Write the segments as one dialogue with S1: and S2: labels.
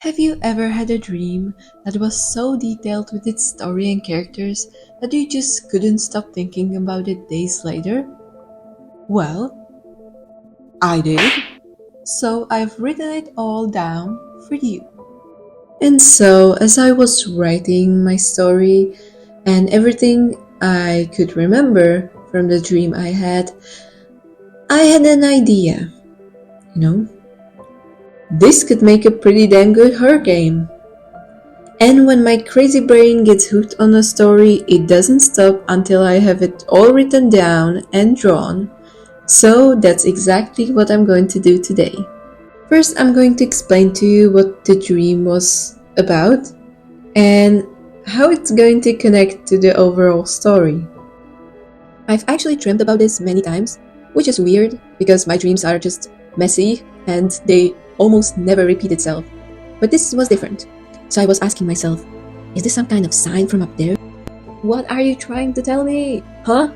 S1: Have you ever had a dream that was so detailed with its story and characters that you just couldn't stop thinking about it days later? Well, I did. So I've written it all down for you. And so, as I was writing my story and everything I could remember from the dream I had an idea. You know, this could make a pretty damn good horror game. And when my crazy brain gets hooked on a story, it doesn't stop until I have it all written down and drawn. So that's exactly what I'm going to do today. First, I'm going to explain to you what the dream was about and how it's going to connect to the overall story. I've actually dreamt about this many times, which is weird because my dreams are just messy and they almost never repeat itself. But this was different. So I was asking myself, is this some kind of sign from up there? What are you trying to tell me? Huh?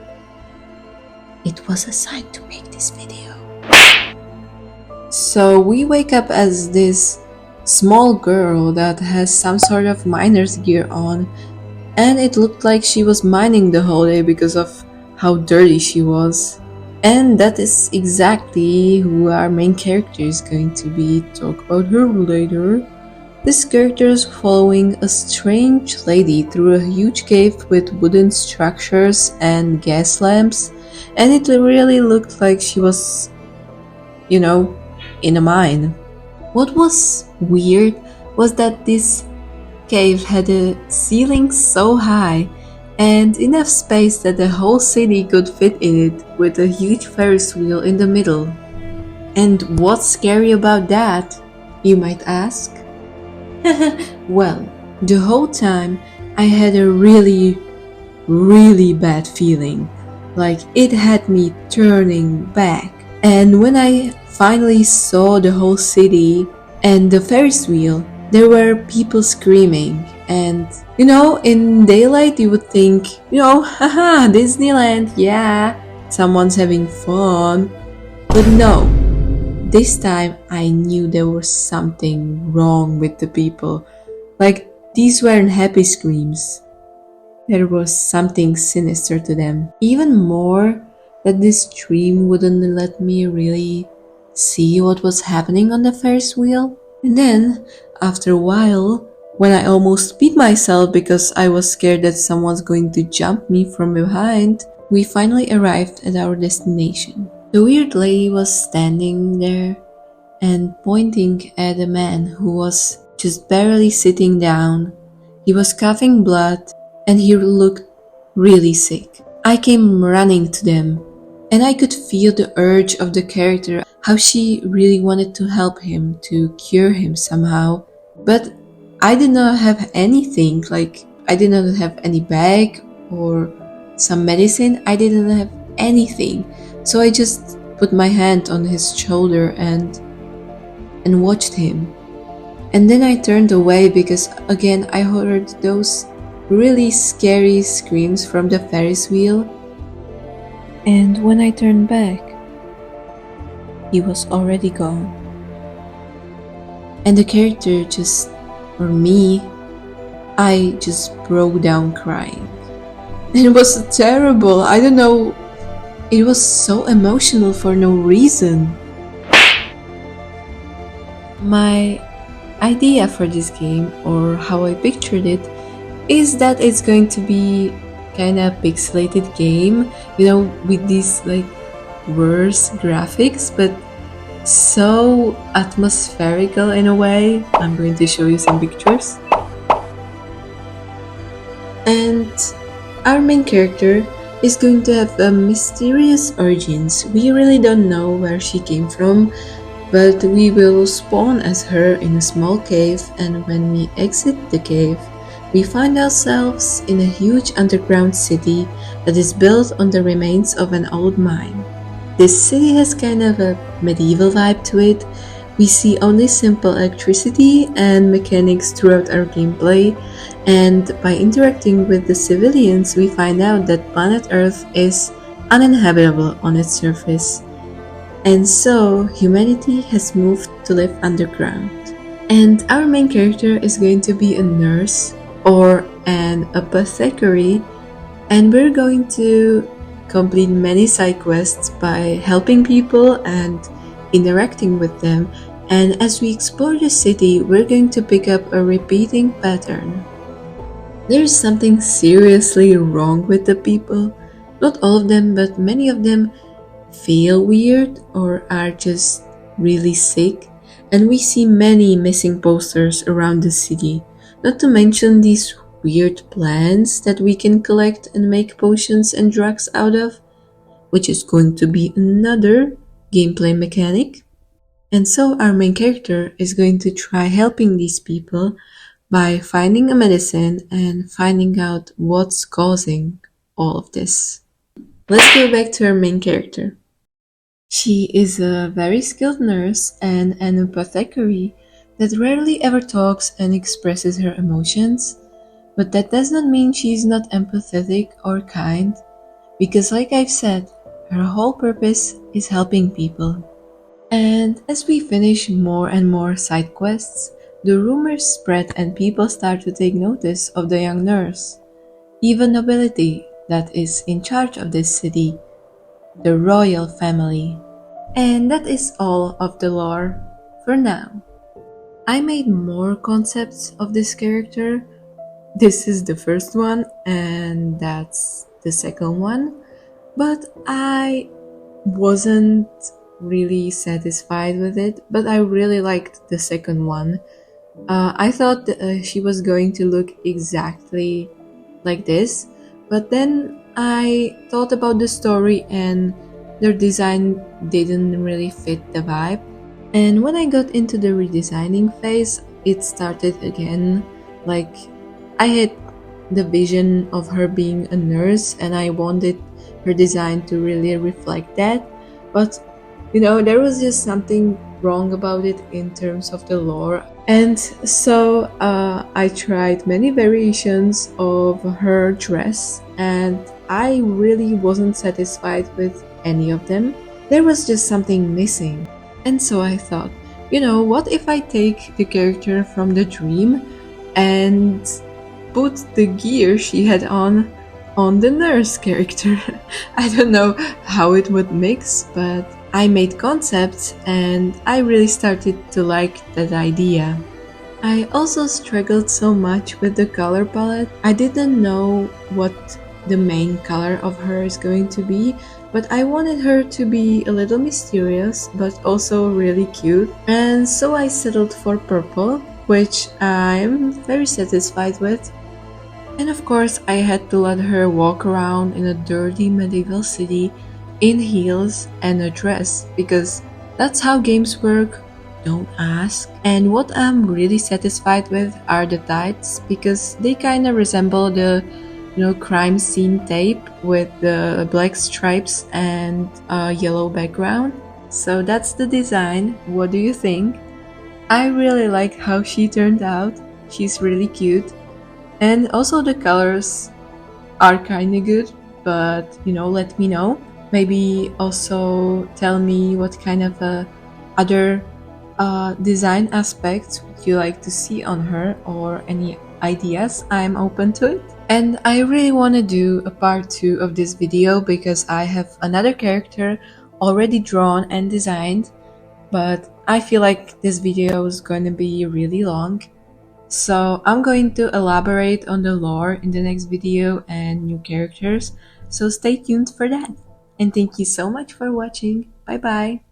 S1: It was a sign to make this video. So we wake up as this small girl that has some sort of miner's gear on, and it looked like she was mining the whole day because of how dirty she was. And that is exactly who our main character is going to be. Talk about her later. This character is following a strange lady through a huge cave with wooden structures and gas lamps, and it really looked like she was, in a mine. What was weird was that this cave had a ceiling so high and enough space that the whole city could fit in it, with a huge Ferris wheel in the middle. And what's scary about that, you might ask? Well, the whole time I had a really, really bad feeling, like it had me turning back. And when I finally saw the whole city and the Ferris wheel, there were people screaming. And in daylight you would think, haha, Disneyland, yeah, someone's having fun. But no, this time I knew there was something wrong with the people. Like, these weren't happy screams. There was something sinister to them. Even more, that this dream wouldn't let me really see what was happening on the Ferris wheel. And then, after a while, when I almost beat myself because I was scared that someone's going to jump me from behind, we finally arrived at our destination. The weird lady was standing there and pointing at a man who was just barely sitting down. He was coughing blood and he looked really sick. I came running to them and I could feel the urge of the character, how she really wanted to help him, to cure him somehow. But I did not have anything, like I did not have any bag or some medicine. I didn't have anything. So I just put my hand on his shoulder and watched him. And then I turned away because again I heard those really scary screams from the Ferris wheel. And when I turned back, he was already gone. And the character I just broke down crying. It was terrible. I don't know. It was so emotional for no reason. My idea for this game, or how I pictured it, is that it's going to be kind of pixelated game, with these like worse graphics, but so atmospherical in a way. I'm going to show you some pictures. And our main character is going to have a mysterious origins. We really don't know where she came from, but we will spawn as her in a small cave, and when we exit the cave, we find ourselves in a huge underground city that is built on the remains of an old mine. This city has kind of a medieval vibe to it. We see only simple electricity and mechanics throughout our gameplay, and by interacting with the civilians we find out that planet Earth is uninhabitable on its surface, and so humanity has moved to live underground. And our main character is going to be a nurse or an apothecary, and we're going to complete many side quests by helping people and interacting with them. And as we explore the city, we're going to pick up a repeating pattern. There's something seriously wrong with the people. Not all of them, but many of them feel weird or are just really sick. And we see many missing posters around the city. Not to mention these weird plants that we can collect and make potions and drugs out of, which is going to be another gameplay mechanic. And so our main character is going to try helping these people by finding a medicine and finding out what's causing all of this. Let's go back to our main character. She is a very skilled nurse and an apothecary that rarely ever talks and expresses her emotions, but that does not mean she is not empathetic or kind, because like I've said, her whole purpose is helping people. And as we finish more and more side quests, the rumors spread and people start to take notice of the young nurse. Even nobility that is in charge of this city, the royal family. And that is all of the lore for now. I made more concepts of this character. This is the first one, and that's the second one. But I wasn't really satisfied with it, but I really liked the second one. I thought she was going to look exactly like this, but then I thought about the story and their design didn't really fit the vibe. And when I got into the redesigning phase, it started again. Like, I had the vision of her being a nurse and I wanted her design to really reflect that. But, there was just something wrong about it in terms of the lore. And so I tried many variations of her dress and I really wasn't satisfied with any of them. There was just something missing. And so I thought, what if I take the character from the dream and put the gear she had on the nurse character? I don't know how it would mix, but I made concepts and I really started to like that idea. I also struggled so much with the color palette. I didn't know what the main color of her is going to be, but I wanted her to be a little mysterious but also really cute, and so I settled for purple, which I'm very satisfied with. And of course I had to let her walk around in a dirty medieval city in heels and a dress, because that's how games work, don't ask. And what I'm really satisfied with are the tights, because they kinda resemble the crime scene tape with the black stripes and a yellow background. So that's the design. What do you think? I really like how she turned out. She's really cute. And also the colors are kinda good, but let me know. Maybe also tell me what kind of other design aspects would you like to see on her, or any ideas. I'm open to it. And I really want to do a part 2 of this video because I have another character already drawn and designed, but I feel like this video is going to be really long. So I'm going to elaborate on the lore in the next video and new characters, so stay tuned for that. And thank you so much for watching. Bye bye!